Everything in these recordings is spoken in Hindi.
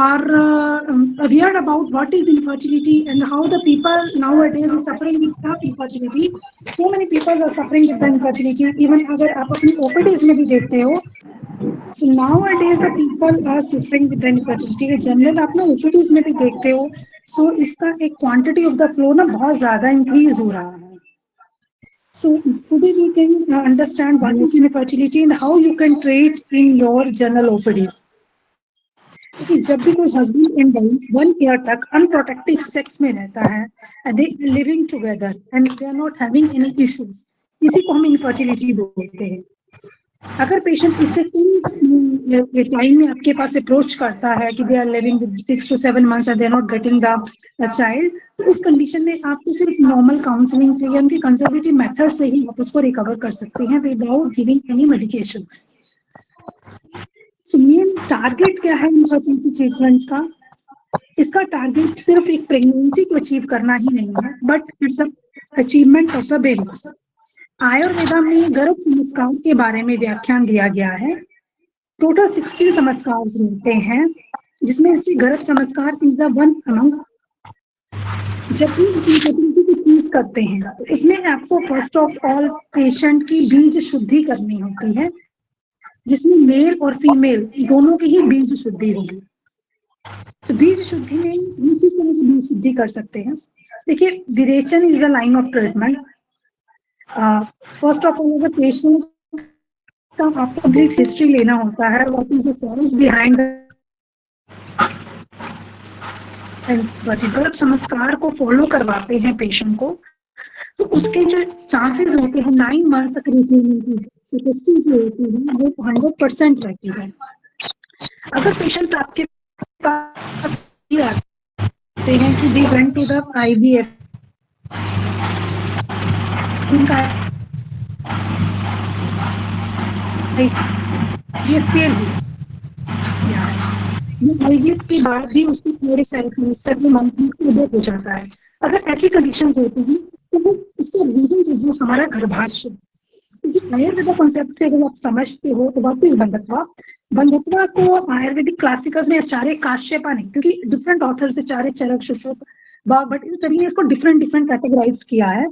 are weird about what is infertility and how the people nowadays is suffering with the infertility. So many people are suffering with the infertility. Even अगर आप अपनी OPDs में भी देखते हो, so nowadays the people are suffering with the infertility. General आप ना OPDs में भी देखते हो, so इसका एक quantity of the flow ना बहुत ज़्यादा increase हो रहा है. So today we can understand what is infertility and how you can treat in your general OPDs. क्योंकि जब भी कोई हस्बैंड एंड वाइफ 1 ईयर तक अनप्रोटेक्टिव सेक्स में रहता है, they living together and they are not having any issues, इसी को हम इनफर्टिलिटी बोलते हैं. अगर पेशेंट इससे कम टाइम में आपके पास अप्रोच करता है कि they are living with 6 to 7 months and they are not getting the child, तो उस कंडीशन में आपको सिर्फ नॉर्मल काउंसलिंग से या उनके कंजर्वेटिव मेथड से ही आप उसको रिकवर कर सकते हैं without giving any medications. So main target क्या है इनफर्टिलिटी ट्रीटमेंट्स का? इसका टारगेट सिर्फ एक प्रेगनेंसी को अचीव करना ही नहीं है, but it's achievement of the baby. Ayurveda में गर्भ संस्कार के बारे में व्याख्यान दिया गया है. टोटल 16 संस्कार रहते हैं, जिसमें से गर्भ संस्कार इज द वन अमंग. जब भी इनफर्टिलिटी को ट्रीट करते हैं तो इसमें आपको फर्स्ट ऑफ ऑल पेशेंट की बीज शुद्धि करनी होती है, जिसमें मेल और फीमेल दोनों की ही बीज शुद्धि होगी. तो बीज शुद्धि में हम किस तरह से बीज शुद्धि कर सकते हैं? देखिए, विरेचन is the line of treatment. First of all अगर पेशेंट का आपको कंप्लीट हिस्ट्री लेना होता है, what is the cause behind गर्भ संस्कार को फॉलो करवाते हैं पेशेंट को, तो उसके जो चांसेस होते हैं 9 मंथ तक रिटेन की कैपेसिटी जो होती है वो 100% रहती है. अगर पेशेंट्स आपके पास आते हैं कि they went to the IVF, उनका ये फेल हुआ है, ये IVF के बाद भी उसकी थोड़े सेवन मंथ में हो जाता है. अगर ऐसी कंडीशंस होती हैं तो वो उसका रीजन जो है हमारा गर्भाशय. आयुर्वेदा कॉन्सेप्ट से अगर आप समझते हो तो व्हाट इज बंधत्वा? बंधत्वा को आयुर्वेदिक क्लासिकल में आचार्य काश्यपा ने, क्योंकि डिफरेंट ऑथर्स आचार्य चरक, सुश्रुत, बट इन सभी ने इसको डिफरेंट कैटेगराइज किया है.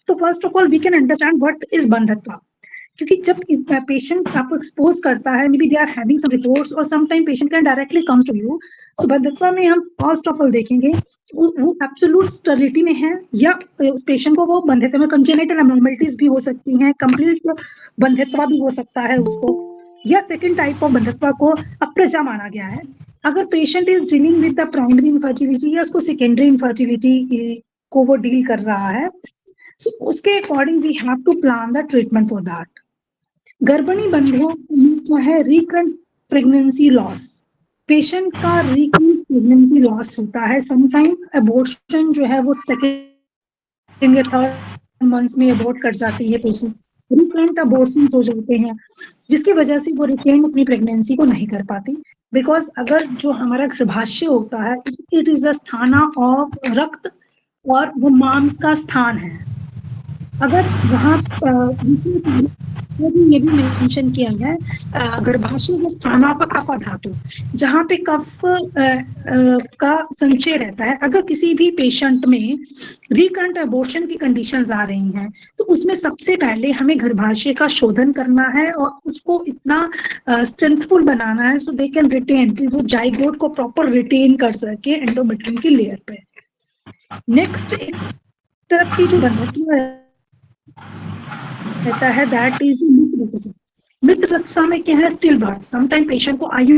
तो first of all we can understand what is बंधत्वा. क्योंकि जब पेशेंट आपको एक्सपोज करता है, maybe they are having some reports और some time patient can directly come to you. So बंधत्वा में हम फर्स्ट ऑफ ऑल देखेंगे वो एब्सोल्यूट स्टेरिलिटी में है, या उस पेशेंट को वो बंधित्व में कंजेनिटल एब्नॉर्मलिटीज भी हो सकती हैं, कंप्लीट बंधित्वा भी हो सकता है उसको, या सेकंड टाइप ऑफ बंधित्वा को अप्रजा माना गया है. अगर patient is dealing with the primary infertility या उसको सेकेंडरी इनफर्टिलिटी को वो डील कर रहा है, so उसके according we have to plan the treatment for that. गर्भिणी बंधियों क्या है? Recurrent pregnancy loss. पेशेंट का रिकरेंट प्रेगनेंसी लॉस होता है. समटाइम अबॉर्शन जो है वो सेकेंड या थर्ड मंथ्स में अबॉर्ट कर जाती है पेशेंट. रिकरेंट अबॉर्शंस हो जाते हैं, जिसकी वजह से वो रिटेन अपनी प्रेगनेंसी को नहीं कर पाती. बिकॉज अगर जो हमारा गर्भाशय होता है, इट इज द स्थान ऑफ रक्त और वो मांस का स्थान है. अगर वहाँ ये भी मेंशन किया है, गर्भाशय से स्थान ऑफ कफ धातु, जहाँ पे कफ का संचय रहता है. अगर किसी भी पेशेंट में रिकरेंट अबॉर्शन की कंडीशंस आ रही हैं, तो उसमें सबसे पहले हमें गर्भाशय का शोधन करना है और उसको इतना स्ट्रेंथफुल बनाना है सो दे कैन रिटेन, कि वो जाइगोट को प्रॉपर रिटेन कर सके एंडोमेट्रियम की लेयर पे. नेक्स्ट एक तरफ की जो बंधत्व रहता है, दैट इज मृत रक्तस्राव. मृत रक्तस्राव में क्या है? Still birth. समटाइम पेशेंट को आयु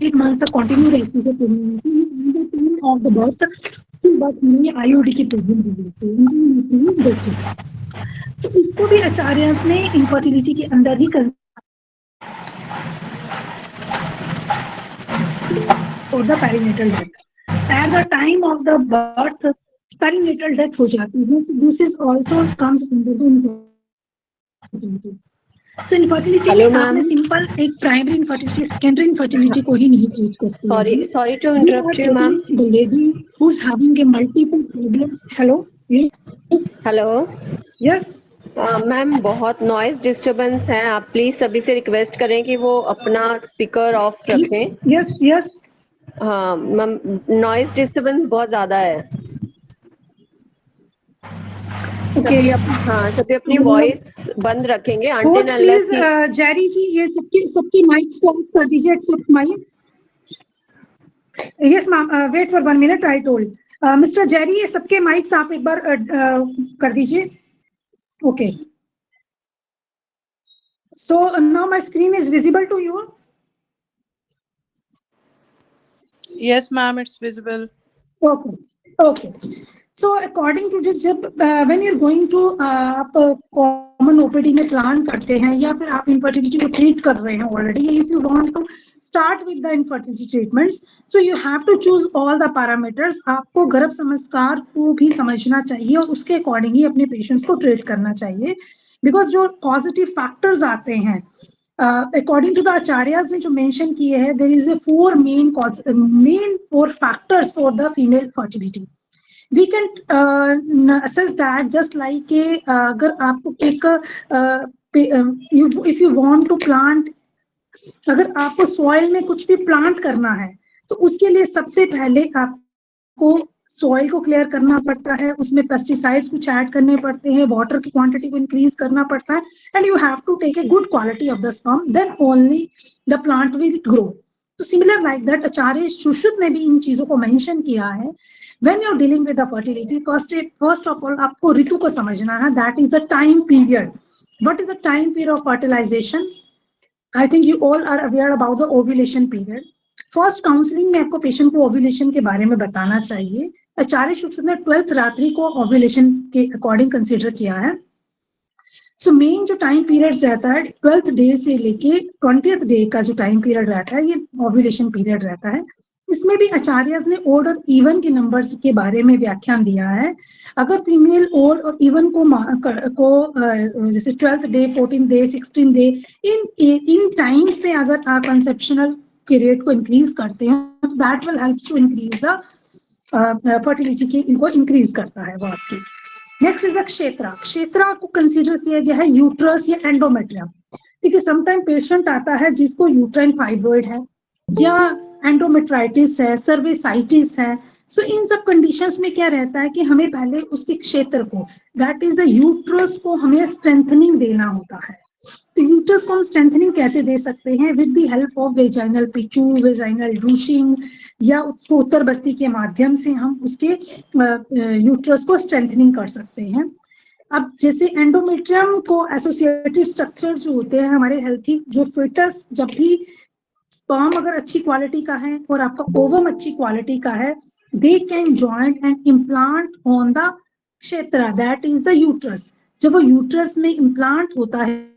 8 मंथ तक कंटिन्यू रहती है pregnancy of the birth, but नहीं IUD की प्रेगनेंसी. तो इसको भी आचार्य ने इनफर्टिलिटी के अंदर ही कर और the perinatal death. At the time of the birth, perinatal death हो जाती है. This is also comes under the infertility. So infertility में सिंपल एक प्राइमरी इनफर्टिलिटी, सेकेंडरी इनफर्टिलिटी को ही नहीं ट्रीट करते. Sorry to interrupt you, ma'am. The lady who's having a multiple problem. Hello. Hello. Yes. Ma'am बहुत नॉइज डिस्टरबेंस है, आप प्लीज सभी से रिक्वेस्ट करें कि वो अपना स्पीकर ऑफ रखें। Yes yes. हाँ मैम, नॉइज डिस्टरबेंस बहुत ज्यादा है। ओके। सभी अपनी वॉइस बंद रखेंगे होस्ट अनटिल अनलेस प्लीज, कि जेरी जी ये सबकी सबकी माइक्स को ऑफ कर दीजिए except my. Yes ma'am, wait for 1 minute, I told. Mister Jerry, ये सबके माइक्स आप एक बार कर दीजिए। Okay, so now my screen is visible to you. Yes, ma'am, it's visible. Okay, okay. So according to this, जब when you're going to आप common OPD में प्लान करते हैं या फिर आप infertility को treat कर रहे हैं already, if you want to start with the infertility treatments, so you have to choose all the parameters. आपको गर्भ संस्कार को भी समझना चाहिए और उसके according ही अपने patients को treat करना चाहिए, because जो positive factors आते हैं according to the acharyas ने जो mention किए हैं, there is a main four factors for the female fertility. We can assess that just like अगर आपको एक if you want to plant, अगर आपको soil में कुछ भी plant करना है तो उसके लिए सबसे पहले आपको सॉइल को क्लियर करना पड़ता है, उसमें पेस्टिसाइड्स कुछ ऐड करने पड़ते हैं, वाटर की क्वांटिटी को इंक्रीज करना पड़ता है, and you have to take a good quality of the sperm, then only the plant will grow. तो similar like that Acharya Sushruta ने भी इन चीजों को मेंशन किया है। When you are dealing with the fertility, first of all आपको ऋतु को समझना है, that is a time period. What is the time period of fertilization? I think you all are aware about the ovulation period. First counselling में आपको पेशेंट को ओव्यूलेशन के बारे में बताना चाहिए। आचार्य सुश्रुत ने 12th रात्रि को ओव्यूलेशन के अकॉर्डिंग कंसीडर किया है। सो मेन जो टाइम पीरियड रहता है 12th डे से लेके 20th डे का जो टाइम पीरियड रहता है, ये ओव्यूलेशन पीरियड रहता है। इसमें भी आचार्यस ने ओड और इवन के नंबर्स के बारे में व्याख्यान दिया है। अगर फीमेल ओड और इवन को जैसे 12th day, 14th day, 16th day, in times पे अगर आप कंसेप्शनल के रेट को इंक्रीज करते हैं, that will help to increase the fertility की, इनको इंक्रीज करता है वो आपकी। नेक्स्ट इज द क्षेत्रा। क्षेत्रा को कंसीडर किया गया है यूट्रस या एंडोमेट्रियम। ठीक है, समटाइम पेशेंट आता है जिसको यूट्राइन फाइब्रॉइड है या एंडोमेट्राइटिस है, सर्विसाइटिस है। सो इन सब कंडीशंस में क्या रहता है कि हमें पहले उसके क्षेत्र को, दैट इज द यूट्रस को हमें स्ट्रेंथनिंग देना होता है। तो यूट्रस को हम स्ट्रेंथनिंग कैसे दे सकते हैं? With the help of vaginal पिचू, वेजाइनल डूशिंग, या उसको उत्तर बस्ती के माध्यम से हम उसके यूट्रस को स्ट्रेंथनिंग कर सकते हैं। अब जैसे एंडोमेट्रियम को एसोसिएटेड स्ट्रक्चर जो होते हैं हमारे हेल्थी, जो फिटस, जब भी स्पर्म अगर अच्छी क्वालिटी का है और आपका ओवम अच्छी क्वालिटी का है, they can joint and implant on the क्षेत्र, दैट इज द यूट्रस। जब वो यूट्रस में इम्प्लांट होता है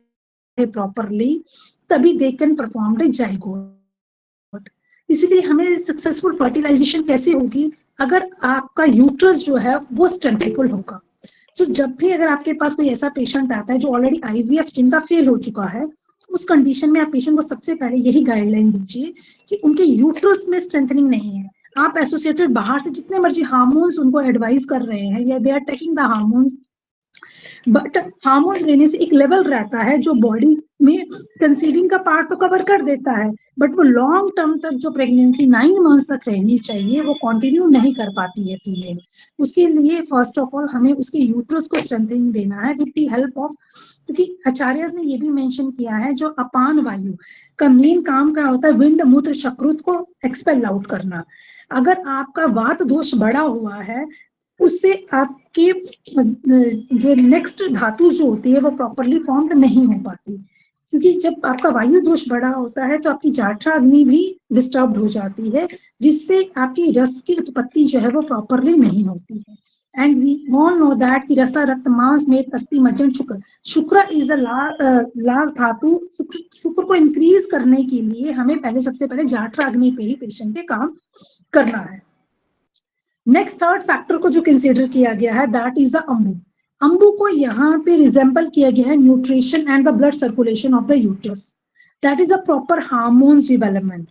प्रॉपरली, तभी they can perform the zygote. इसलिए हमें सक्सेसफुल फर्टिलाइजेशन कैसे होगी? अगर आपका यूट्रस जो है वो स्ट्रेंथफुल होगा। सो जब भी अगर आपके पास कोई ऐसा पेशेंट आता है जो ऑलरेडी आईवीएफ जिनका फेल हो चुका है, उस कंडीशन में आप पेशेंट को सबसे पहले यही गाइडलाइन दीजिए कि उनके यूट्रस में स्ट्रेंथनिंग नहीं है। आप एसोसिएटेड बाहर से जितने मर्जी हार्मोन्स उनको एडवाइस कर रहे हैं या they are taking the hormones, but hormones लेने से एक लेवल रहता है जो बॉडी में कंसीविंग का पार्ट तो कवर कर देता है, बट वो लॉन्ग टर्म तक जो प्रेगनेंसी 9 मंथ्स तक रहनी चाहिए वो कंटिन्यू नहीं कर पाती है फीमेल। उसके लिए फर्स्ट ऑफ ऑल हमें उसके यूट्रस को स्ट्रेंथनिंग देना है विद द हेल्प ऑफ, क्योंकि आचार्य ने ये भी मेंशन किया है जो अपान वायु का मेन काम क्या होता है, विंड मूत्र शक्रुत को एक्सपेल आउट करना। अगर आपका वात दोष बढ़ा हुआ है, उससे आपके जो नेक्स्ट धातु जो होती है वो प्रॉपरली फॉर्म नहीं हो पाती, क्योंकि जब आपका वायु दोष बढ़ा होता है तो आपकी जाठरा अग्नि भी डिस्टर्ब हो जाती है, जिससे आपकी रस की उत्पत्ति जो है वो प्रॉपरली नहीं होती है। And we all know that कि रसा, रक्त, मांस, मेद, अस्थि, मज्जन, शुक्र। शुक्र इज द लाल धातु। शुक्र को इंक्रीज करने के लिए हमें पहले सबसे पहले जाठरा अग्नि पे ही पेशेंट के काम करना है। नेक्स्ट थर्ड फैक्टर को जो कंसीडर किया गया है दैट इज द अम्बु। अम्बु को यहाँ पे रिजेंबल किया गया है nutrition and the blood circulation of the uterus, that is a proper hormones development.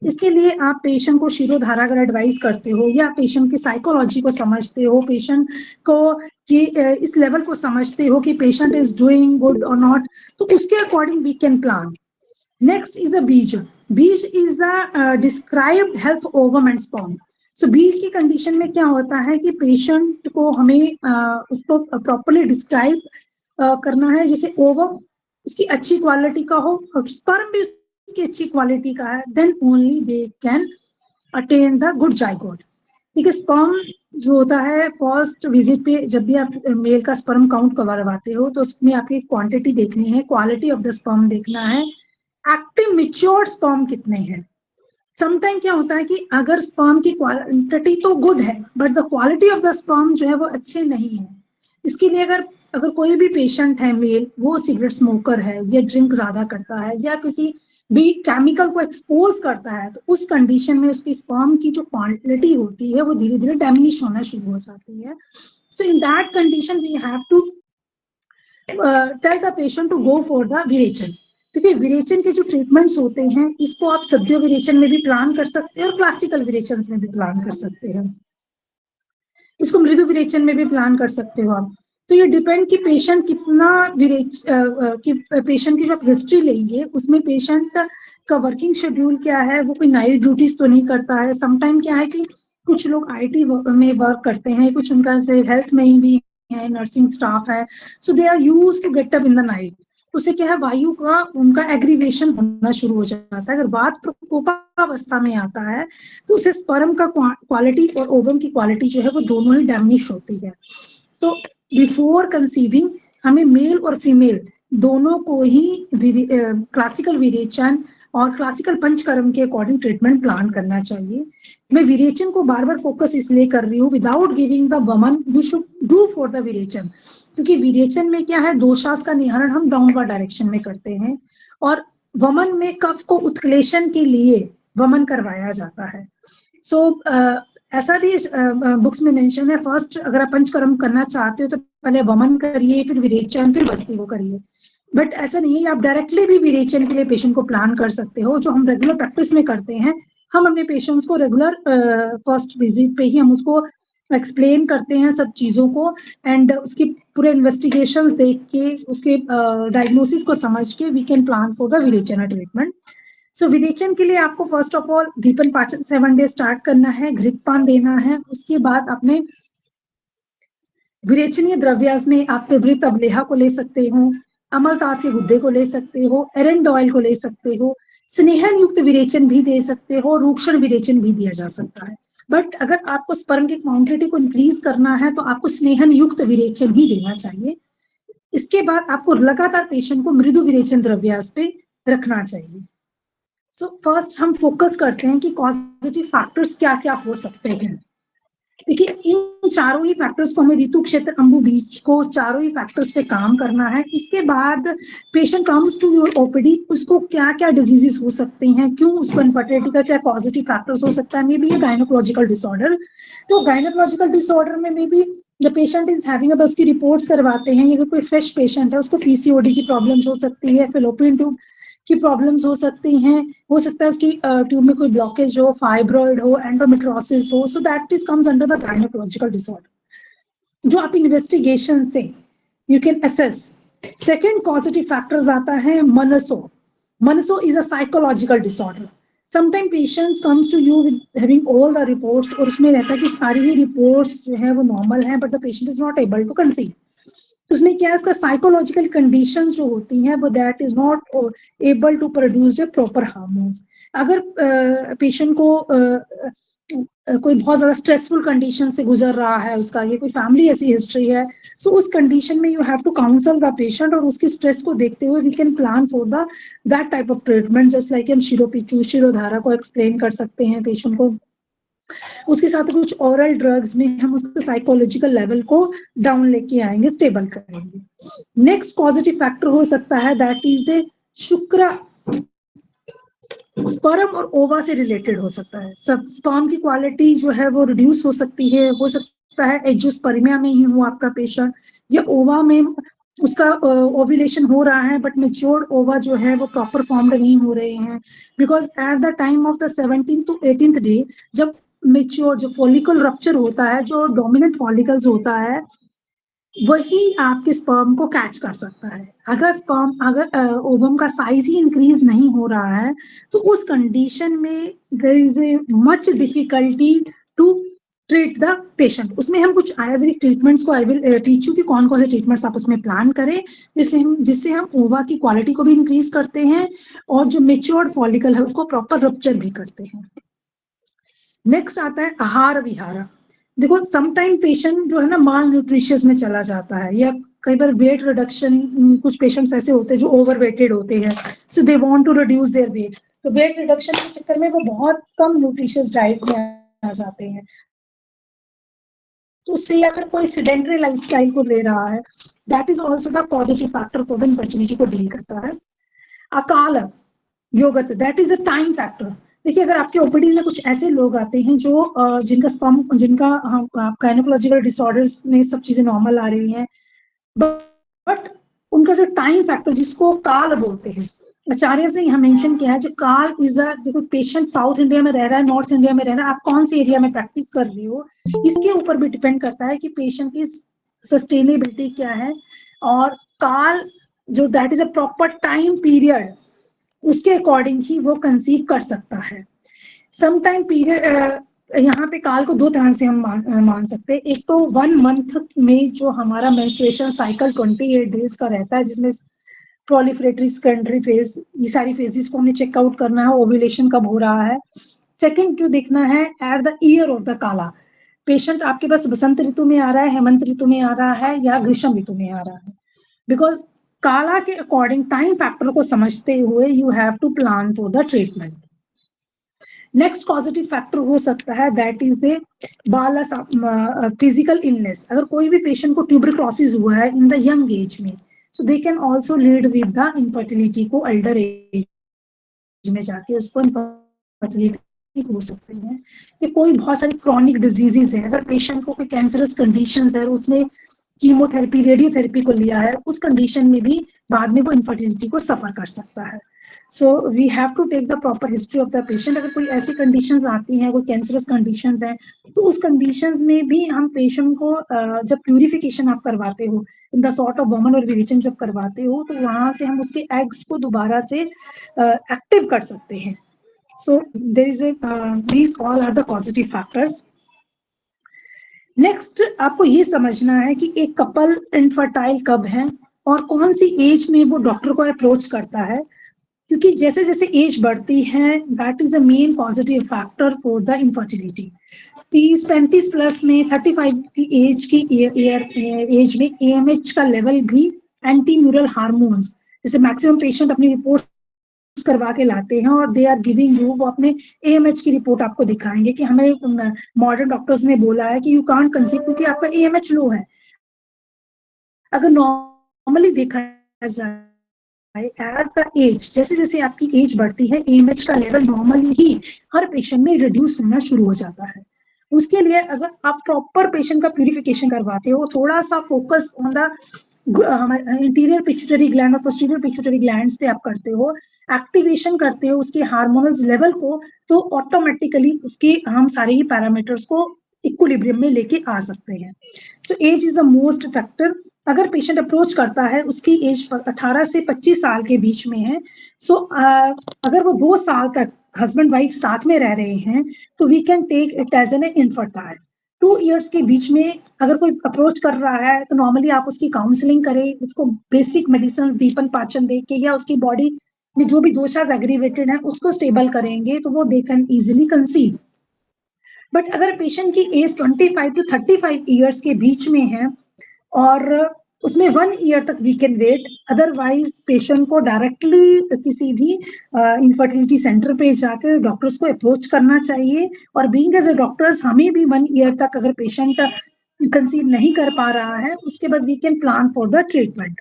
इसके लिए आप पेशेंट को शिरोधारा अगर एडवाइस करते हो या पेशेंट की साइकोलॉजी को समझते हो, पेशेंट को कि इस लेवल को समझते हो कि पेशेंट इज डूइंग गुड और नॉट, तो उसके according we can plan. Next is a बीज। बीज is the described health ovum and sperm. So बीज की कंडीशन में क्या होता है कि पेशेंट को हमें उसको प्रॉपरली डिस्क्राइब करना है, जैसे ओवम उसकी अच्छी क्वालिटी का हो और स्पर्म भी उसकी अच्छी क्वालिटी का है, then only they can attain the good zygote. ठीक है, स्पर्म जो होता है फर्स्ट विजिट पे जब भी आप मेल का स्पर्म काउंट करवाते हो तो उसमें आपकी क्वांटिटी देखनी है, क्वालिटी ऑफ द स्पर्म देखना है, एक्टिव मिच्योर स्पर्म कितने हैं। समटाइम क्या होता है कि अगर स्पर्म की क्वांटिटी तो गुड है but the quality of the sperm जो है वो अच्छे नहीं है। इसके लिए अगर कोई भी पेशेंट है मेल, वो सिगरेट स्मोकर है या ड्रिंक ज्यादा करता है या किसी भी केमिकल को एक्सपोज करता है, तो उस कंडीशन में उसकी स्पर्म की जो क्वांटिटी होती है वो धीरे धीरे डैमेज होना शुरू हो जाती है। So in that condition we have to tell the patient to go for the विरेचन। देखिए विरेचन के जो ट्रीटमेंट्स होते हैं इसको आप सद्यो विरेचन में भी प्लान कर सकते हैं और क्लासिकल विरेचन में भी प्लान कर सकते हैं, इसको मृदु विरेचन में भी प्लान कर सकते हो आप। तो ये डिपेंड कि पेशेंट कितना पेशेंट की जो आप हिस्ट्री लेंगे उसमें पेशेंट का वर्किंग शेड्यूल क्या है, वो कोई नाइट ड्यूटीज तो नहीं करता है। समटाइम क्या है कि कुछ लोग आईटी में वर्क करते हैं, कुछ उनका से हेल्थ में ही भी है, नर्सिंग स्टाफ है, so they are used to get up in the night. उससे क्या है वायु का उनका एग्रीवेशन होना शुरू हो जाता है। अगर बात प्रकोपावस्था में आता है तो उसे स्पर्म का क्वालिटी और ओवम की क्वालिटी जो है वो दोनों ही डैमेज होती है। सो बिफोर कंसीविंग हमें मेल और फीमेल दोनों को ही क्लासिकल विरेचन और क्लासिकल पंचकर्म के अकॉर्डिंग ट्रीटमेंट प्लान करना चाहिए। मैं विरेचन को बार बार फोकस इसलिए कर रही हूँ, विदाउट गिविंग द वमन you should do for the विरेचन, क्योंकि विरेचन में क्या है दोषास का निवारण हम डाउनवर्ड डायरेक्शन में करते हैं और वमन में कफ को उत्क्लेशन के लिए वमन करवाया जाता है। सो ऐसा भी बुक्स में मेंशन है, फर्स्ट अगर आप पंचकर्म करना चाहते हो तो पहले वमन करिए, फिर विरेचन, फिर बस्ती को करिए। बट ऐसा नहीं है, आप डायरेक्टली भी विरेचन के लिए पेशेंट को प्लान कर सकते हो, जो हम रेगुलर प्रैक्टिस में करते हैं। हम अपने पेशेंट्स को रेगुलर फर्स्ट विजिट पे ही हम उसको एक्सप्लेन करते हैं सब चीज़ों को, एंड उसके पूरे इन्वेस्टिगेशंस देख के उसके डायग्नोसिस को समझ के we can plan for the विरेचन ट्रीटमेंट। सो विरेचन के लिए आपको फर्स्ट ऑफ ऑल दीपन पाचन 7 डेज स्टार्ट करना है, घृतपान देना है। उसके बाद अपने विरेचनीय द्रव्यास में आप त्रिवृत अवलेहा को ले सकते हो, अमलतास के गुद्दे को ले सकते हो, एरेंडॉयल को ले सकते हो, स्नेहन युक्त विरेचन भी दे सकते हो, रूक्षण विरेचन भी दिया जा सकता है। बट अगर आपको स्पर्म की क्वांटिटी को इंक्रीज करना है तो आपको स्नेहन युक्त विरेचन ही देना चाहिए। इसके बाद आपको लगातार पेशेंट को मृदु विरेचन द्रव्यास पे रखना चाहिए। सो फर्स्ट हम फोकस करते हैं कि पॉजिटिव फैक्टर्स क्या क्या हो सकते हैं। देखिए इन चारों ही फैक्टर्स को हमें ऋतु क्षेत्र अंबु बीज को चारों ही फैक्टर्स पे काम करना है। इसके बाद patient comes to your OPD, उसको क्या क्या डिजीजेस हो सकते हैं, क्यों उसको इनफर्टिलिटी का क्या पॉजिटिव फैक्टर्स हो सकता है, मे बी ये गायनोकोलॉजिकल डिसऑर्डर। तो गायनोकोलॉजिकल डिसऑर्डर में may be the patient is having, अब उसकी रिपोर्ट्स करवाते हैं, अगर कोई फ्रेश पेशेंट है उसको पीसीओडी की प्रॉब्लम्स हो सकती है, फेलोपियन ट्यूब की प्रॉब्लम्स हो सकती हैं, हो सकता है उसकी ट्यूब में कोई ब्लॉकेज हो, फाइब्रॉइड हो, एंडोमेट्रोसिस हो, so that is comes under the gynaecological disorder, जो आप इन्वेस्टिगेशन से you can assess. Second positive factors आता है मनसो। मनसो is a psychological disorder. Sometime patients comes to you with having all the reports और उसमें रहता है कि सारी ही रिपोर्ट्स जो है वो नॉर्मल है but the patient is not able to conceive. उसमें क्या है, इसका साइकोलॉजिकल कंडीशंस जो होती हैं वो that is not able to produce the proper hormones. अगर पेशेंट को कोई बहुत ज्यादा स्ट्रेसफुल कंडीशन से गुजर रहा है, उसका ये कोई फैमिली ऐसी हिस्ट्री है, सो उस कंडीशन में you have to counsel the patient और उसकी स्ट्रेस को देखते हुए we can plan for the that type of treatment, just like हम शिरोपिचू शिरोधारा को एक्सप्लेन कर सकते हैं पेशेंट को। उसके साथ कुछ ओरल ड्रग्स में हम उसके साइकोलॉजिकल लेवल को डाउन लेके आएंगे, स्टेबल करेंगे। नेक्स्ट पॉजिटिव फैक्टर हो सकता है दैट इज ए शुक्र, स्पर्म और ओवा से रिलेटेड हो सकता है। सब स्पर्म की क्वालिटी जो है वो रिड्यूस हो सकती है, हो सकता है एंजियोस्पर्मिया में ही हो आपका पेशेंट, या ओवा में उसका ओव्यूलेशन हो रहा है बट मेच्योर्ड ओवा जो है वो प्रॉपर फॉर्म्ड नहीं हो रहे हैं, because at the time of the 17th to 18th day जब मेच्योर जो फॉलिकल रप्चर होता है, जो डोमिनेंट फॉलिकल्स होता है वही आपके स्पर्म को कैच कर सकता है। अगर ओवम का साइज ही इंक्रीज नहीं हो रहा है तो उस कंडीशन में there is a much difficulty to treat the patient. उसमें हम कुछ आयुर्वेदिक ट्रीटमेंट्स को आई विल टीच यू कि कौन कौन से ट्रीटमेंट्स आप उसमें प्लान करें जिससे हम ओवा की क्वालिटी को भी इंक्रीज करते हैं और जो मेच्योर्ड फॉलिकल है उसको प्रॉपर रप्चर भी करते हैं। नेक्स्ट आता है आहार विहार। देखो समटाइम पेशेंट जो है ना माल न्यूट्रिशियस में चला जाता है या कई बार वेट रिडक्शन, कुछ पेशेंट्स ऐसे होते हैं जो ओवर वेटेड होते हैं, so they want to reduce their weight, तो वेट रिडक्शन के चक्कर में वो बहुत कम न्यूट्रिशियस डाइट में आ जाते हैं। तो उससे अगर कोई सिडेंटरी लाइफस्टाइल को ले रहा है, that is also the positive factor for the infertility को डील करता है। अकाल योगत, that is a time factor. देखिए अगर आपके ओपीडी में कुछ ऐसे लोग आते हैं जो जिनका स्पर्म जिनका गायनेकोलॉजिकल डिसऑर्डर्स में सब चीजें नॉर्मल आ रही हैं, बट उनका जो टाइम फैक्टर जिसको काल बोलते हैं, आचार्य ने यहाँ मेंशन किया है जो काल इज अ, देखो पेशेंट साउथ इंडिया में रह रहा है, नॉर्थ इंडिया में रह रहा है, आप कौन से एरिया में प्रैक्टिस कर रही हो इसके ऊपर भी डिपेंड करता है कि पेशेंट की सस्टेनेबिलिटी क्या है। और काल जो that is a proper time period, उसके अकॉर्डिंग ही वो कंसीव कर सकता है। सम टाइम पीरियड यहाँ पे काल को दो तरह से हम मान सकते हैं। एक तो 1 मंथ में जो हमारा मेंस्ट्रुएशन साइकिल 28 डेज का रहता है जिसमें प्रोलिफरेटरी सेकेंडरी फेज, ये सारी फेजेस को हमने चेकआउट करना है, ओव्यूलेशन कब हो रहा है। सेकंड जो देखना है at the year of the काला, पेशेंट आपके पास बसंत ऋतु में आ रहा है, हेमंत ऋतु में आ रहा है या ग्रीष्म ऋतु में आ रहा है, बिकॉज काला के अकॉर्डिंग टाइम फैक्टर को समझते हुए you have to plan for the treatment. Next positive factor हो सकता है दैट इज ए बाला फिजिकल इलनेस। अगर कोई भी पेशेंट को ट्यूबरक्लोसिस हुआ है इन द यंग एज में, so they can also lead with the infertility को अल्डर एज में जाके उसको इनफर्टिलिटी हो सकते हैं। ये कोई बहुत सारी क्रॉनिक डिजीजेस है, अगर पेशेंट को कोई कैंसरस कंडीशंस है, उसने कीमोथेरेपी रेडियोथेरेपी को लिया है, उस कंडीशन में भी बाद में वो इनफर्टिलिटी को सफर कर सकता है। So we have to take the proper history of the patient. अगर कोई ऐसी कंडीशंस आती हैं, कोई कैंसरस कंडीशंस हैं, तो उस कंडीशंस में भी हम पेशेंट को जब प्यूरिफिकेशन आप करवाते हो in the sort of woman और विरेचन जब करवाते हो, तो वहां से हम उसके एग्स को दोबारा से एक्टिव कर सकते हैं। So there is a these all are the positive factors. Next आपको ये समझना है कि एक कपल इनफर्टाइल कब है और कौन सी एज में वो डॉक्टर को अप्रोच करता है, क्योंकि जैसे जैसे एज बढ़ती है that is a main positive factor for the infertility. 30-35 plus में 35 की एज में AMH का लेवल भी एंटी म्यूरल हार्मोन्स, जैसे मैक्सिमम पेशेंट अपनी रिपोर्ट करवा के लाते हैं और दे आर गिविंग यू, वो अपने AMH की रिपोर्ट आपको दिखाएंगे कि हमें मॉडर्न डॉक्टर्स ने बोला है कि यू कांट कंसीव क्योंकि आपका AMH लो है। अगर नॉर्मली देखा जाए एट द एज, जैसे जैसे आपकी एज बढ़ती है AMH का लेवल नॉर्मली ही हर पेशेंट में रिड्यूस होना शुरू हो जाता है। उसके लिए अगर आप प्रॉपर पेशेंट का प्यूरिफिकेशन करवाते हो, थोड़ा सा फोकस ऑन द हमारे इंटीरियर पिट्यूटरी ग्लैंड और पोस्टीरियर पिट्यूटरी ग्लैंड्स पे आप करते हो, एक्टिवेशन करते हो उसके हार्मोनल लेवल को, तो ऑटोमेटिकली उसके हम सारे ही पैरामीटर्स को इक्विलिब्रियम में लेके आ सकते हैं। So age is the most factor. अगर पेशेंट अप्रोच करता है उसकी एज 18 से 25 साल के बीच में है, सो अगर वो 2 साल तक हस्बैंड वाइफ साथ में रह रहे हैं तो we can take it as an infertile. 2 years के बीच में अगर कोई अप्रोच कर रहा है तो नॉर्मली आप उसकी काउंसलिंग करें, उसको बेसिक मेडिसिन दीपन पाचन दे के या उसकी बॉडी में जो भी दोषास एग्रीवेटेड है उसको स्टेबल करेंगे तो वो they can easily conceive. But अगर पेशेंट की एज 25 टू 35 ईयर्स के बीच में है और उसमें 1 ईयर तक we can wait, otherwise patient को डायरेक्टली किसी भी इनफर्टिलिटी सेंटर पे जाकर डॉक्टर्स को अप्रोच करना चाहिए। और बीइंग एज अ डॉक्टर्स हमें भी 1 ईयर तक अगर पेशेंट कंसीव नहीं कर पा रहा है उसके बाद we can plan for the treatment.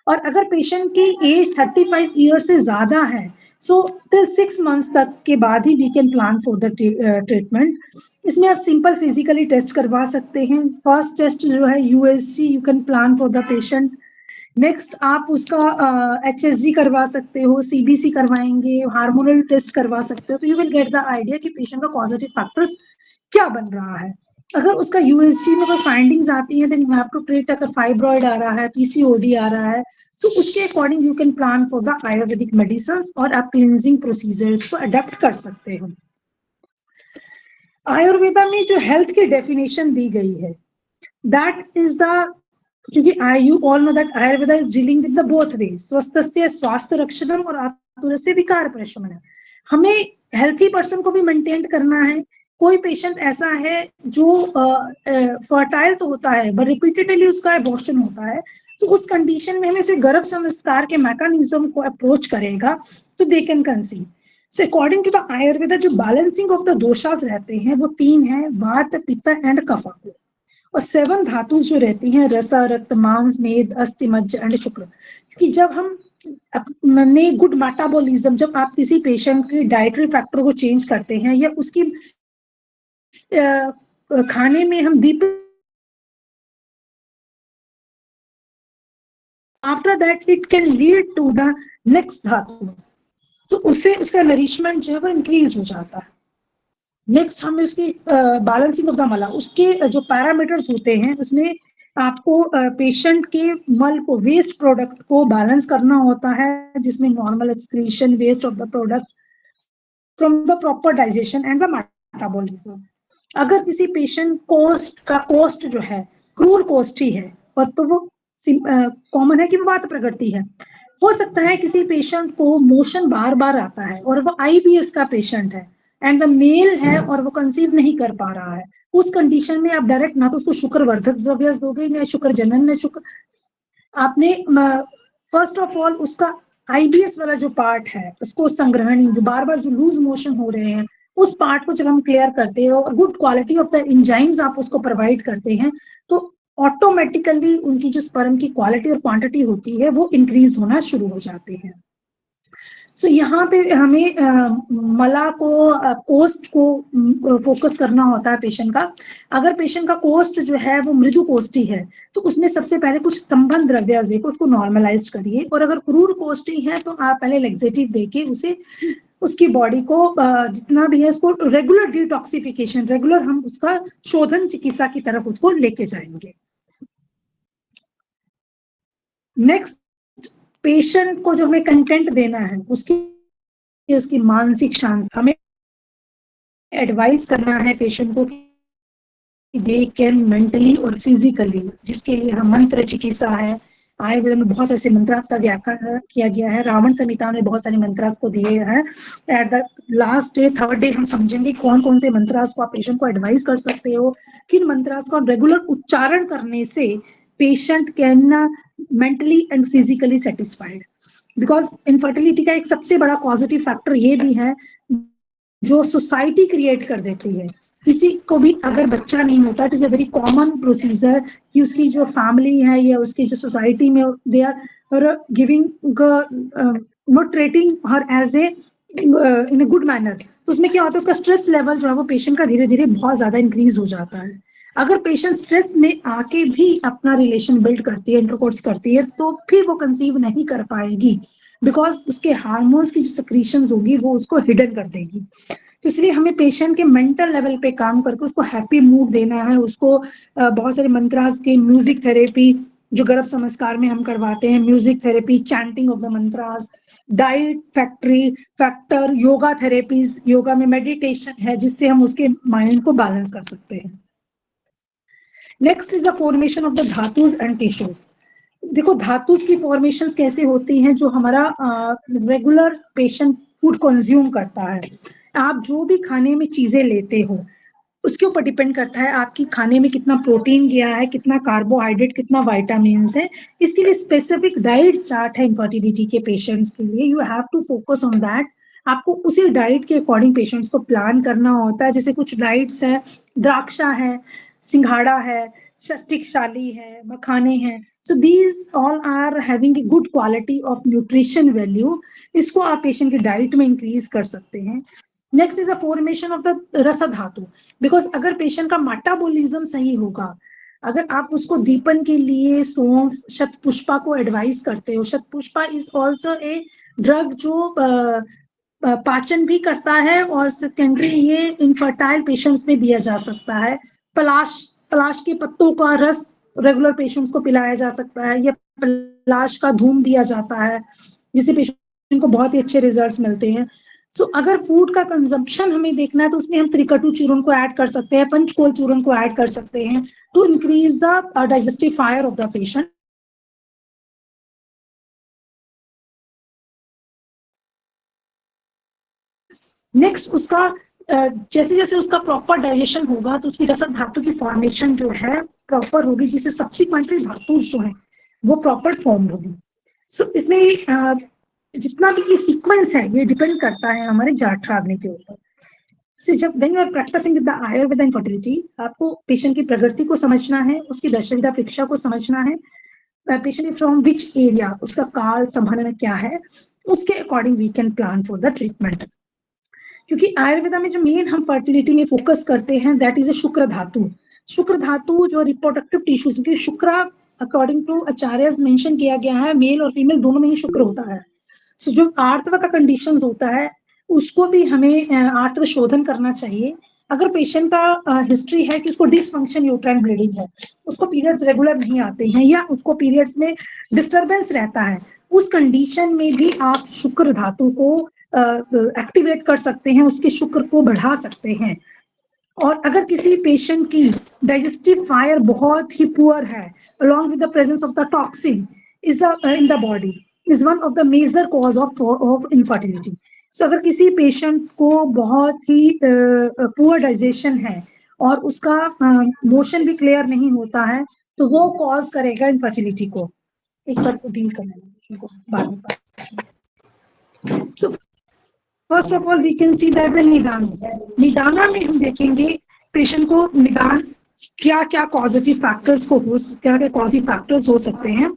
और अगर पेशेंट की एज 35 ईयर से ज्यादा है, सो टिल 6 मंथ्स तक के बाद ही we can plan for the treatment. इसमें आप सिंपल फिजिकली टेस्ट करवा सकते हैं। फर्स्ट टेस्ट जो है USG, you can plan for the patient. Next आप उसका HSG करवा सकते हो, CBC करवाएंगे, हार्मोनल टेस्ट करवा सकते हो, तो you will get the idea कि पेशेंट का पॉजिटिव फैक्टर्स क्या बन रहा है। अगर उसका यूएसजी में कोई फाइंडिंग्स आती है, then you have to treat. अगर फाइब्रॉइड आ रहा है, पीसीओडी आ रहा है, सो उसके according you can plan for the Ayurvedic medicine, और आप क्लींजिंग प्रोसीजर्स को अडेप्ट कर सकते हो। आयुर्वेदा में जो हेल्थ की डेफिनेशन दी गई है, दैट इज द, क्योंकि you all know that Ayurveda is dealing with the both way, स्वस्थस्य स्वास्थ्य रक्षणम और आतुरस्य विकार प्रशमनम। हमें हेल्थी पर्सन को भी मेंटेन करना है। कोई पेशेंट ऐसा है जो फर्टाइल तो होता है बट रिपीटेडली उसका एबॉर्शन होता है, तो उस कंडीशन में हमें से गर्भ संस्कार के मैकेनिज्म को अप्रोच करेगा तो they can conceive. So according to the Ayurveda जो बैलेंसिंग ऑफ द दोषास रहते हैं वो 3 है, वात पित्त एंड कफ। और 7 धातु जो रहती हैं, रसा, रक्त, मांस, मेद, अस्थि, मज्जा एंड शुक्र। क्योंकि जब हम अपने गुड मेटाबॉलिज्म, जब आप किसी पेशेंट की डाइटरी फैक्टर को चेंज करते हैं या उसकी खाने में हम दीप, after that it can lead to the next धातु, तो उससे उसका नरिशमेंट जो है वो इंक्रीज हो जाता है। नेक्स्ट हमें उसकी बैलेंसिंग ऑफ द मला, उसके जो पैरामीटर्स होते हैं उसमें आपको पेशेंट के मल को, वेस्ट प्रोडक्ट को बैलेंस करना होता है, जिसमें normal excretion, waste of the product from the proper digestion and the metabolism. अगर किसी पेशेंट कोस्ट जो है क्रूर कोस्ट ही है, और तो वो कॉमन है कि वो वात प्रकृति है। हो सकता है किसी पेशेंट को मोशन बार बार आता है और वो आईबीएस का पेशेंट है एंड द मेल है और वो कंसीव नहीं कर पा रहा है। उस कंडीशन में आप डायरेक्ट ना तो उसको शुक्रवर्धक द्रव्य दोगे, ना शुक्र जनन, ना शुक्र, आपने फर्स्ट ऑफ ऑल उसका आईबीएस वाला जो पार्ट है उसको संग्रहणी, जो बार बार जो लूज मोशन हो रहे हैं उस पार्ट को जब हम क्लियर करते हो और good quality of the enzymes आप उसको प्रोवाइड करते हैं, तो ऑटोमेटिकली उनकी जो स्पर्म की क्वालिटी और क्वांटिटी होती है वो इंक्रीज होना शुरू हो जाते हैं। सो यहाँ पे हमें मला को, कोस्ट को फोकस करना होता है पेशेंट का। अगर पेशेंट का कोस्ट जो है वो मृदु कोष्ठी है तो उसमें सबसे पहले कुछ स्तंभन द्रव्य देकर उसको नॉर्मलाइज करिए, और अगर क्रूर कोष्ठी है तो आप पहले लेक्सेटिव देके उसे, उसकी बॉडी को जितना भी है उसको रेगुलर डिटॉक्सिफिकेशन, रेगुलर हम उसका शोधन चिकित्सा की तरफ उसको लेके जाएंगे। नेक्स्ट, पेशेंट को जो हमें कंटेंट देना है उसकी मानसिक शांति, हमें एडवाइस करना है पेशेंट को कि दे कैन मेंटली और फिजिकली, जिसके लिए हम मंत्र चिकित्सा है। आयुर्वेद में बहुत ऐसे मंत्रार्थ का व्याख्या किया गया है, रावण संहिता में बहुत सारे मंत्रार्थ को दिए हैं। Eight the last day, third day हम समझेंगे कौन कौन से मंत्रार्थ को आप पेशेंट को एडवाइस कर सकते हो, किन मंत्रार्थ का रेगुलर उच्चारण करने से patient can mentally and physically satisfied. Because infertility का एक सबसे बड़ा पॉजिटिव फैक्टर ये भी है जो सोसाइटी क्रिएट कर देती है। किसी को भी अगर बच्चा नहीं होता, it is a very common procedure कि उसकी जो फैमिली है या उसकी जो सोसाइटी में they are giving not treating her as a in a good manner. तो उसमें क्या होता है, उसका स्ट्रेस लेवल जो है वो पेशेंट का धीरे धीरे बहुत ज्यादा इंक्रीज हो जाता है। अगर पेशेंट स्ट्रेस में आके भी अपना रिलेशन बिल्ड करती है, इंटरकोर्स करती है, तो फिर वो कंसीव नहीं कर पाएगी, बिकॉज उसके हार्मोन्स की जो सिक्रीशंस होगी वो उसको हिडन कर देगी। तो इसलिए हमें पेशेंट के मेंटल लेवल पे काम करके उसको हैप्पी मूड देना है। उसको बहुत सारे मंत्रास के म्यूजिक थेरेपी जो गर्भ संस्कार में हम करवाते हैं, music therapy, chanting of the mantras, diet factor, yoga therapies, yoga में मेडिटेशन है जिससे हम उसके माइंड को बैलेंस कर सकते हैं। Next is the formation of the धातुज and tissues. देखो धातुज की फॉर्मेशन कैसे होती हैं, जो हमारा रेगुलर पेशेंट फूड कंज्यूम करता है। आप जो भी खाने में चीजें लेते हो उसके ऊपर डिपेंड करता है आपकी खाने में कितना प्रोटीन गया है, कितना कार्बोहाइड्रेट, कितना विटामिन है। इसके लिए स्पेसिफिक डाइट चार्ट है इनफर्टिलिटी के पेशेंट्स के लिए, you have to focus on that. आपको उसी डाइट के अकॉर्डिंग पेशेंट्स को प्लान करना होता है। जैसे कुछ डाइट्स है, द्राक्षा है, सिंघाड़ा है, षष्टिकशाली है, मखाने हैं, so these all are having a good quality of nutrition value. इसको आप पेशेंट की डाइट में इंक्रीज कर सकते हैं। Next is the formation of the रस धातु, बिकॉज अगर पेशेंट का मेटाबॉलिज्म सही होगा, अगर आप उसको दीपन के लिए सौंफ, शतपुष्पा को एडवाइस करते हो, शतपुष्पा इज ऑल्सो ए ड्रग जो पाचन भी करता है और सेकेंडरी ये इनफर्टाइल पेशेंट्स में दिया जा सकता है। पलाश के पत्तों का रस रेगुलर पेशेंट्स को पिलाया जा सकता है, या पलाश का धूम दिया जाता है, जिससे पेशेंट को बहुत ही अच्छे रिजल्ट्स मिलते हैं। सो अगर फूड का कंजम्पशन हमें देखना है तो उसमें हम त्रिकटु चूर्ण को ऐड कर सकते हैं, पंचकोल चूर्ण को ऐड कर सकते हैं to increase the digestive fire of the patient. Next उसका जैसे जैसे उसका प्रॉपर डाइजेशन होगा तो उसकी रसद धातु की फॉर्मेशन जो है प्रॉपर होगी, जिससे सब्सिक्वेंटली धातु जो है वो प्रॉपर फॉर्म होगी। सो इसमें जितना भी ये सीक्वेंस है ये डिपेंड करता है हमारे जाठराग्नि के ऊपर। So, जब when you are practicing with the Ayurveda and fertility, आपको पेशेंट की प्रकृति को समझना है, उसकी दशविधा परीक्षा को समझना है, पेशेंट फ्रॉम विच एरिया, उसका काल संभालना क्या है, उसके according we can plan for the treatment. क्योंकि आयुर्वेदा में जो मेन हम फर्टिलिटी में फोकस करते हैं दैट इज अ शुक्र धातु। शुक्र धातु जो रिप्रोडक्टिव टिश्यूज में शुक्र अकॉर्डिंग टू आचार्य मेंशन किया गया है मेल और फीमेल दोनों में ही शुक्र होता है। सो जो आर्तव का कंडीशंस होता है उसको भी हमें आर्तव शोधन करना चाहिए। अगर पेशेंट का हिस्ट्री है कि उसको डिसफंक्शन यूट्राइन ब्लीडिंग है, उसको पीरियड्स रेगुलर नहीं आते हैं या उसको पीरियड्स में डिस्टरबेंस रहता है, उस कंडीशन में भी आप शुक्र धातु को एक्टिवेट कर सकते हैं, उसके शुक्र को बढ़ा सकते हैं। और अगर किसी पेशेंट की डाइजेस्टिव फायर बहुत ही पुअर है along with the presence of the toxin is in the body is one of the major cause of infertility. So अगर किसी पेशेंट को बहुत ही पुअर डाइजेशन है और उसका मोशन भी क्लियर नहीं होता है तो वो कॉज करेगा इनफर्टिलिटी को। एक बार को डील करना है बाद में। So first of all we can see that the निदाना में हम देखेंगे पेशेंट को निदान क्या क्या पॉजिटिव फैक्टर्स को क्या क्या पॉजिटिव फैक्टर्स हो सकते हैं।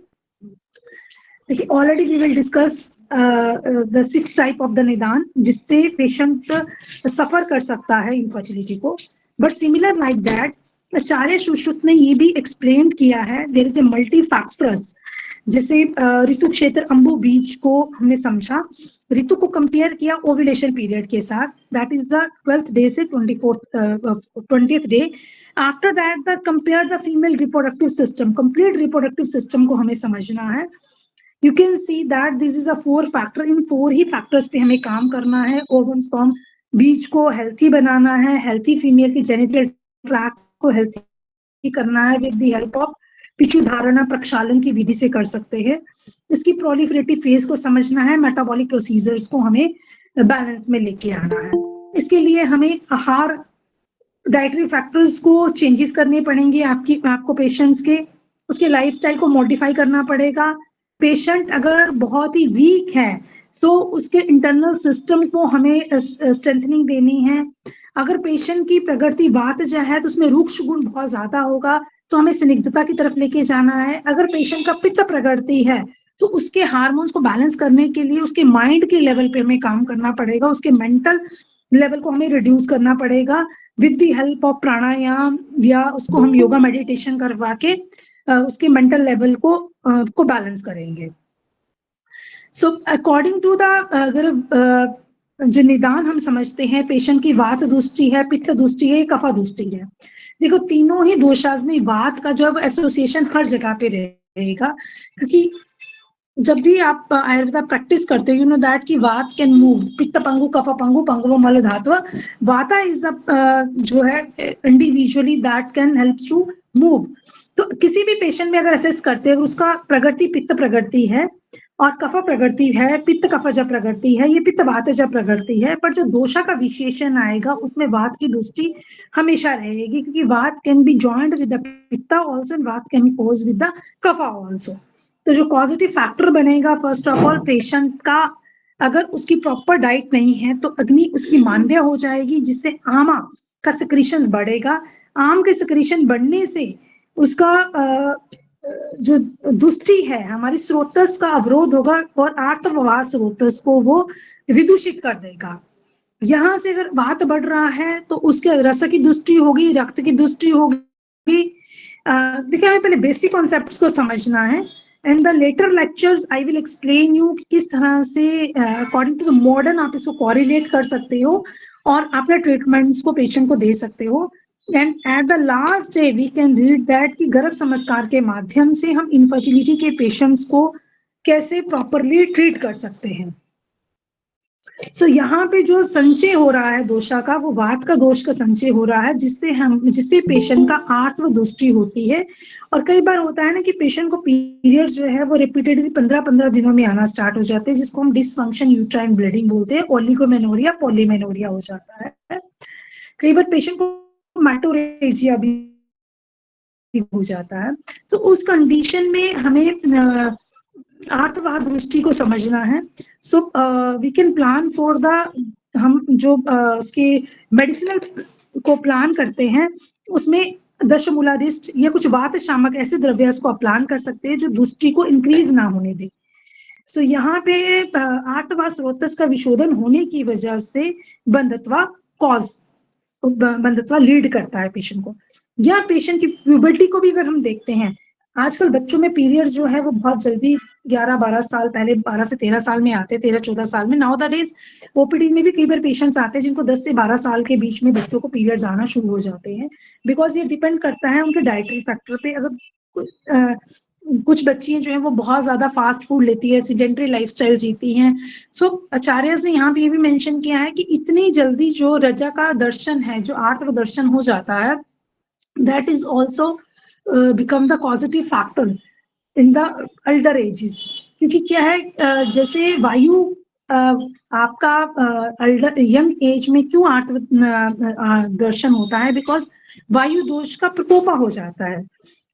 देखिए already we will discuss the 6 type of the निदान जिससे पेशेंट सफर कर सकता है इनफर्टिलिटी को। But similar like that Acharya Sushruta ने ये भी एक्सप्लेन किया है there is a multi factors. जैसे ऋतु क्षेत्र अंबु बीज को हमने समझा, ऋतु को कंपेयर किया ओव्यूलेशन पीरियड के साथ, that is the 12th day से 20th day. After that the compare the female reproductive system, complete reproductive system को हमें समझना है। You can see that this is a 4 factor, in 4 he factors पे हमें काम करना है। ओवम स्पर्म बीज को हेल्थी बनाना है, हेल्थी फीमेल की जेनिटल ट्रैक्ट को हेल्थी करना है विद द हेल्प ऑफ पिचु धारणा प्रक्षालन की विधि से कर सकते हैं। इसकी प्रोलिफरेटिव फेज को समझना है, मेटाबॉलिक प्रोसीजर्स को हमें बैलेंस में लेके आना है। इसके लिए हमें आहार डाइटरी फैक्टर्स को चेंजेस करने पड़ेंगे आपको पेशेंट्स के, उसके लाइफस्टाइल को मॉडिफाई करना पड़ेगा। पेशेंट अगर बहुत ही वीक है सो उसके इंटरनल सिस्टम को हमें स्ट्रेंथनिंग देनी है। अगर पेशेंट की प्रकृति वातज है तो उसमें रूक्ष गुण बहुत ज्यादा होगा तो हमें स्निग्धता की तरफ लेके जाना है। अगर पेशेंट का पित्त प्रकृति है तो उसके हार्मोन्स को बैलेंस करने के लिए उसके माइंड के लेवल पे हमें काम करना पड़ेगा, उसके मेंटल लेवल को हमें रिड्यूस करना पड़ेगा विद द हेल्प ऑफ प्राणायाम, या उसको हम योगा मेडिटेशन करवा के उसके मेंटल लेवल को बैलेंस करेंगे। सो अकॉर्डिंग टू द अगर जो निदान हम समझते हैं पेशेंट की वात दुष्टि है, पित्त दुष्टि है, कफा दुष्टि है। देखो तीनों ही दोषाज में वात का जो एसोसिएशन हर जगह पे रहेगा, क्योंकि जब भी आप आयुर्वेदा प्रैक्टिस करते हो यू नो दैट कि वात कैन मूव, पित्त पंगु कफ पंगु पंगव मल धात्व, वाता इज द जो है individually that can help to move. तो किसी भी पेशेंट में अगर असेस करते हैं उसका प्रकृति पित्त प्रकृति है और कफ प्रकृति है, पित्त कफज प्रकृति है, ये पित्त वातज प्रकृति है, पर जो दोषा का विशेषण आएगा उसमें वात की दृष्टि हमेशा रहेगी, क्योंकि vata can be joined with the pitta also and vata can be cause with the kapha also. तो जो पॉजिटिव फैक्टर बनेगा फर्स्ट ऑफ ऑल पेशेंट का, अगर उसकी प्रॉपर डाइट नहीं है तो अग्नि उसकी मांद्य हो जाएगी जिससे आमा का सिक्रीशन बढ़ेगा। आम के सिक्रीशन बढ़ने से उसका जो दुष्टि है हमारी स्रोतस का अवरोध होगा और आर्तवाह स्रोतस को वो विदूषित कर देगा। यहाँ से अगर वात बढ़ रहा है तो उसके रस की दुष्टि होगी, रक्त की दुष्टि होगी। देखिए हमें पहले बेसिक कॉन्सेप्ट्स को समझना है and the later lectures I will explain you किस तरह से अकॉर्डिंग टू द मॉडर्न आप इसको कोरिलेट कर सकते हो और अपने ट्रीटमेंट्स को पेशेंट को दे सकते हो। And at the last day we can read that कि गर्भ संस्कार के माध्यम से हम इनफर्टिलिटी के पेशेंट्स को कैसे प्रॉपरली ट्रीट कर सकते हैं। सो यहाँ पे जो संचय हो रहा है दोषा का, वो वात का दोष का संचय हो रहा है, जिससे पेशेंट का आर्तव दृष्टि होती है। और कई बार होता है ना कि पेशेंट को पीरियड जो है वो रिपीटेडली 15-15 दिनों में आना स्टार्ट हो जाते हैं, जिसको हम डिसफंक्शन यूट्राइन ब्लीडिंग बोलते हैं, ओलिगोमेनोरिया, पॉलीमेनोरिया हो जाता है। कई बार पेशेंट को मैटोरेजिया भी हो जाता है। तो उस कंडीशन में हमें आर्तवाह दृष्टि को समझना है। So we can plan for the, हम जो उसके मेडिसिनल को प्लान करते हैं, उसमें दशमूलारिष्ट या कुछ वात शामक ऐसे द्रव्य को प्लान कर सकते हैं जो दृष्टि को इंक्रीज ना होने दे। सो यहाँ पे आर्तवाह स्रोतस का विशोधन होने की वजह से बंधत्वा लीड करता है पेशेंट को, या पेशेंट की प्यूबर्टी को भी अगर हम देखते हैं, आजकल बच्चों में पीरियड जो है वो बहुत जल्दी 11-12 साल, पहले 12 से 13 साल में आते, 13-14 साल में। नाउ दैट इज ओपीडी में भी कई बार पेशेंट्स आते हैं जिनको 10 से 12 साल के बीच में बच्चों को पीरियड्स आना शुरू हो जाते हैं, बिकॉज ये डिपेंड करता है उनके डाइटरी फैक्टर पे। अगर कुछ बच्चियां जो है वो बहुत ज्यादा फास्ट फूड लेती है, सीडेंटरी लाइफस्टाइल जीती हैं। सो आचार्य ने यहाँ पे ये भी मेंशन किया है कि इतनी जल्दी जो रजा का दर्शन है, जो आर्तव दर्शन हो जाता है, that is also become the positive factor in the older ages. क्योंकि क्या है, जैसे वायु आपका अल्डर यंग एज में क्यों आर्तव दर्शन होता है, बिकॉज वायु दोष का प्रकोपा हो जाता है।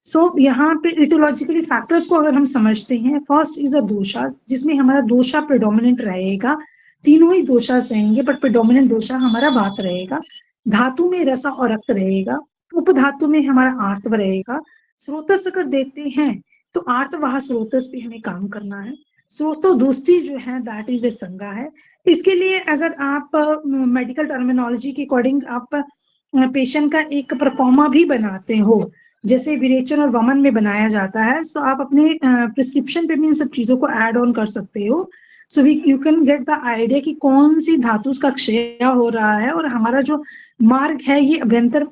सो यहाँ पे इटोलॉजिकली फैक्टर्स को अगर हम समझते हैं, फर्स्ट इज अ दोषा, जिसमें हमारा दोषा प्रेडोमिनेंट रहेगा, तीनों ही दोषा रहेंगे बट प्रेडोमिनेंट दोषा हमारा वात रहेगा। धातु में रसा और रक्त रहेगा, उपधातु में हमारा आर्तव रहेगा। स्रोतस अगर देते हैं तो आर्तवाह स्रोतस पे हमें काम करना है। स्रोतो दोस्ती जो है दैट इज ए संज्ञा है। इसके लिए अगर आप मेडिकल टर्मिनोलॉजी के अकॉर्डिंग आप पेशेंट का एक परफॉर्मा भी बनाते हो, जैसे विरेचन और वमन में बनाया जाता है, सो आप अपने प्रिस्क्रिप्शन पे भी इन सब चीजों को ऐड ऑन कर सकते हो। सो you can get the idea कि कौन सी धातु का क्षय हो रहा है, और हमारा जो मार्ग है ये अभ्यंतर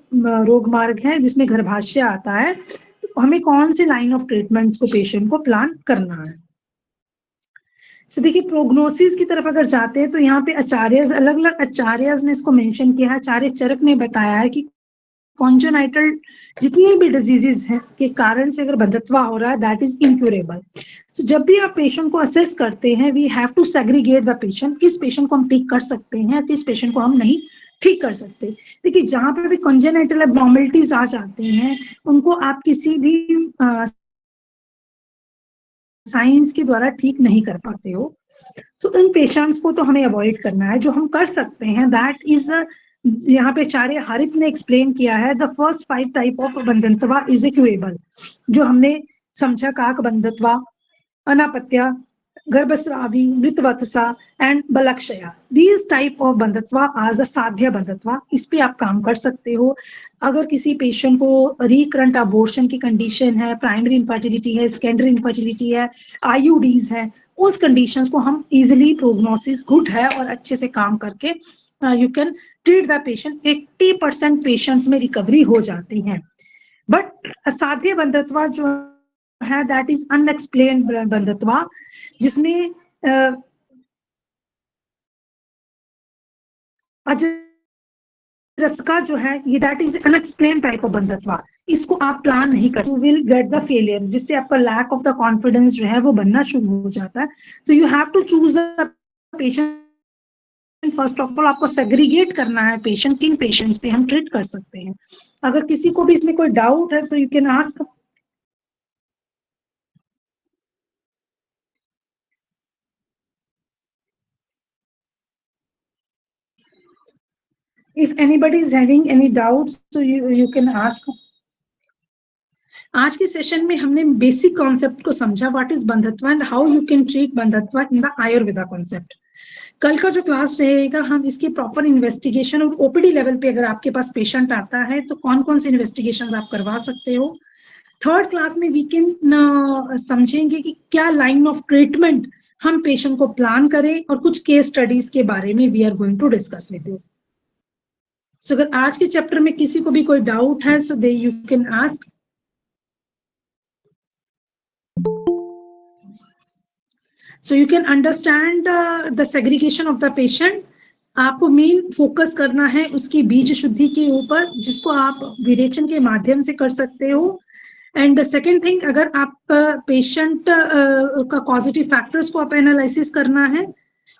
रोग मार्ग है जिसमें गर्भाशय आता है, तो हमें कौन से लाइन ऑफ ट्रीटमेंट्स को पेशेंट को प्लान करना है। सो देखिए, प्रोग्नोसिस की तरफ अगर जाते हैं तो यहाँ पे आचार्य, अलग अलग आचार्य ने इसको मेंशन किया है। आचार्य चरक ने बताया है कि कॉन्जेनाइटल जितनी भी डिजीजेस हैं के कारण से अगर बंधत्वा हो रहा है, दैट इज इनक्यूरेबल। तो जब भी आप पेशेंट को असेस करते हैं, we have to segregate the patient, किस पेशेंट को हम ठीक कर सकते हैं, किस पेशेंट को हम नहीं ठीक कर सकते। देखिए, जहां पर भी कॉन्जेनाइटल एब्नॉर्मलिटीज आ जाती हैं, उनको आप किसी भी साइंस के द्वारा ठीक नहीं कर पाते हो। सो इन पेशेंट्स को तो हमें अवॉइड करना है। जो हम कर सकते हैं दैट इज, यहाँ पे आचार्य हरित ने एक्सप्लेन किया है, द फर्स्ट 5 टाइप ऑफ बंधत्वा इज क्यूरेबल, जो हमने समझा, काक बंधत्वा, अनापत्या, गर्भस्रावी, मृतवत्सा एंड बलक्षया। दीज टाइप ऑफ बंधत्वा आज द साध्य बंधत्वा, इस पे आप काम कर सकते हो। अगर किसी पेशेंट को रिकरेंट अबॉर्शन की कंडीशन है, प्राइमरी इनफर्टिलिटी है, सेकेंडरी इनफर्टिलिटी है, आईयूडीज है, उस कंडीशंस को हम इजिली, प्रोग्नोसिस गुड है और अच्छे से काम करके you can treat the patient. 80% patients में रिकवरी हो जाती है। बट असाध्य बंधत्वा जो है दैट इज अनएक्सप्लेन्ड बंधत्वा, जिसमें अजरस का जो है ये that is unexplained type of बंधत्वा, इसको आप प्लान नहीं कर, you will get the failure, जिससे आपका लैक ऑफ द कॉन्फिडेंस जो है वो बनना शुरू हो जाता है। तो you have to choose the patient. First of all आपको सेग्रीगेट करना है पेशेंट, किन पेशेंट्स पे हम ट्रीट कर सकते हैं। अगर किसी को भी इसमें कोई डाउट है, सो you can ask. If anybody is having any doubts, so you can ask. आज के सेशन में हमने बेसिक कॉन्सेप्ट को समझा, व्हाट इज बंधत्वा and how you can treat बंधत्वा इन द आयुर्वेदा कॉन्सेप्ट। कल का जो क्लास रहेगा, हम इसके प्रॉपर इन्वेस्टिगेशन और ओपीडी लेवल पे अगर आपके पास पेशेंट आता है तो कौन कौन से इन्वेस्टिगेशन आप करवा सकते हो। थर्ड क्लास में वी कैन समझेंगे कि क्या लाइन ऑफ ट्रीटमेंट हम पेशेंट को प्लान करें, और कुछ केस स्टडीज के बारे में we are going to discuss with you. So अगर आज के चैप्टर में किसी को भी कोई डाउट है, so they you can ask. So you can understand the segregation of the patient. आपको मेन फोकस करना है उसकी बीज शुद्धि के ऊपर, जिसको आप विरेचन के माध्यम से कर सकते हो. एंड सेकेंड थिंग, अगर आप पेशेंट का पॉजिटिव फैक्टर्स को आप एनालिसिस करना है,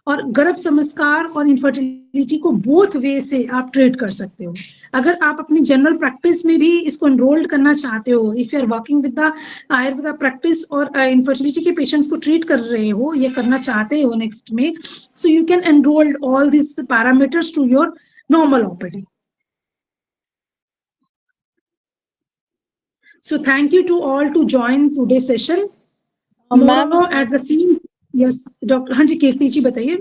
और गर्भ संस्कार और इनफर्टिलिटी को बोथ वे से आप ट्रीट कर सकते हो. अगर आप अपनी जनरल प्रैक्टिस में भी इसको एनरोल्ड करना चाहते हो, if you are working with the Ayurveda practice और इनफर्टिलिटी के पेशेंट्स को ट्रीट कर रहे हो, ये करना चाहते हो नेक्स्ट में, so you can enrol all this parameters to your normal OPD. So thank you to all to join today's session. Tomorrow at the same. Yes, doctor. हाँ जी, कीर्ति जी बताइए.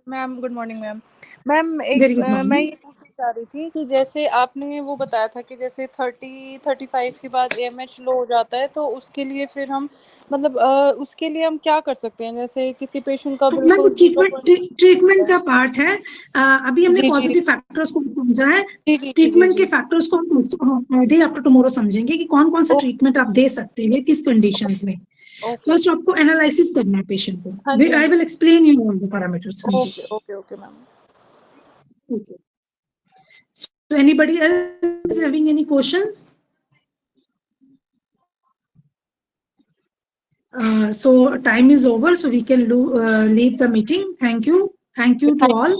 Ma'am good morning ma'am. Ma'am एक Very good morning. मैं ये पूछना चाह रही थी कि जैसे आपने वो बताया था कि जैसे 30-35 के बाद AMH लो हो जाता है, तो उसके लिए फिर हम मतलब उसके लिए हम क्या कर सकते हैं? जैसे किसी पेशेंट का बिल्कुल ट्रीटमेंट का पार्ट है. अभी हमने जी, जी. पॉजिटिव फैक्टर्स को समझा है. जी, जी, जी, ट्रीटमेंट जी, के जी. फैक्टर्स को हम डे आफ्टर टुमारो समझेंगे कि कौन कौन सा ट्रीटमेंट आप दे सकते हैं किस कंडीशंस में. ओके. फर्स्ट आपको एनालिसिस करना है पेशेंट को. हाँ जी, हाँ आई जी. Will explain you all the parameters. हाँ जी. Okay, okay, okay ma'am. Okay. So anybody else having any questions? So time is over, so we can leave the meeting. Thank you to all.